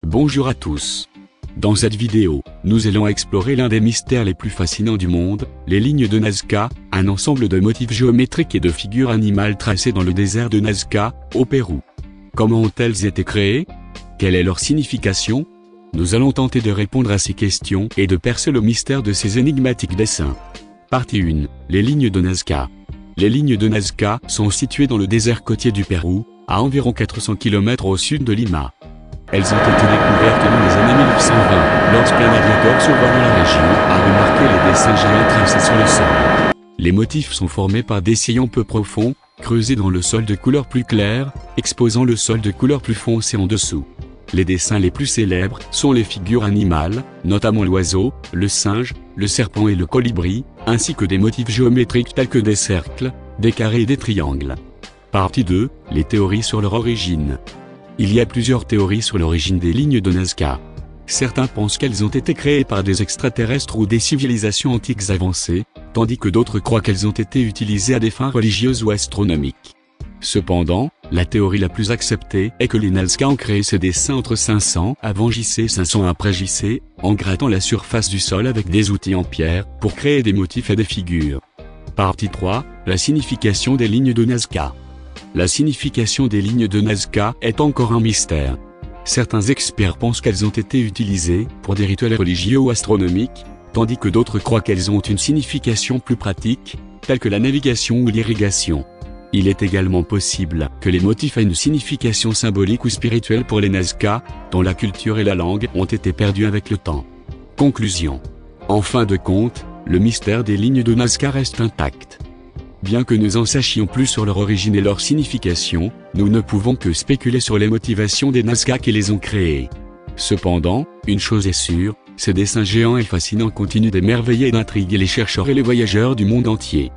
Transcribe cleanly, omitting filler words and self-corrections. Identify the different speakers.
Speaker 1: Bonjour à tous. Dans cette vidéo, nous allons explorer l'un des mystères les plus fascinants du monde, les lignes de Nazca, un ensemble de motifs géométriques et de figures animales tracées dans le désert de Nazca, au Pérou. Comment ont-elles été créées? Quelle est leur signification? Nous allons tenter de répondre à ces questions et de percer le mystère de ces énigmatiques dessins. Partie 1. Les lignes de Nazca. Les lignes de Nazca sont situées dans le désert côtier du Pérou, à environ 400 km au sud de Lima. Elles ont été découvertes dans les années 1920, lorsqu'un navigateur survolant la région a remarqué les dessins géants tracés sur le sol. Les motifs sont formés par des sillons peu profonds, creusés dans le sol de couleur plus claire, exposant le sol de couleur plus foncée en dessous. Les dessins les plus célèbres sont les figures animales, notamment l'oiseau, le singe, le serpent et le colibri, ainsi que des motifs géométriques tels que des cercles, des carrés et des triangles. Partie 2. Les théories sur leur origine. Il y a plusieurs théories sur l'origine des lignes de Nazca. Certains pensent qu'elles ont été créées par des extraterrestres ou des civilisations antiques avancées, tandis que d'autres croient qu'elles ont été utilisées à des fins religieuses ou astronomiques. Cependant, la théorie la plus acceptée est que les Nazca ont créé ces dessins entre 500 avant JC et 500 après JC, en grattant la surface du sol avec des outils en pierre pour créer des motifs et des figures. Partie 3. La signification des lignes de Nazca. La signification des lignes de Nazca est encore un mystère. Certains experts pensent qu'elles ont été utilisées pour des rituels religieux ou astronomiques, tandis que d'autres croient qu'elles ont une signification plus pratique, telle que la navigation ou l'irrigation. Il est également possible que les motifs aient une signification symbolique ou spirituelle pour les Nazca, dont la culture et la langue ont été perdues avec le temps. Conclusion. En fin de compte, le mystère des lignes de Nazca reste intact. Bien que nous en sachions plus sur leur origine et leur signification, nous ne pouvons que spéculer sur les motivations des Nazca qui les ont créés. Cependant, une chose est sûre, ces dessins géants et fascinants continuent d'émerveiller et d'intriguer les chercheurs et les voyageurs du monde entier.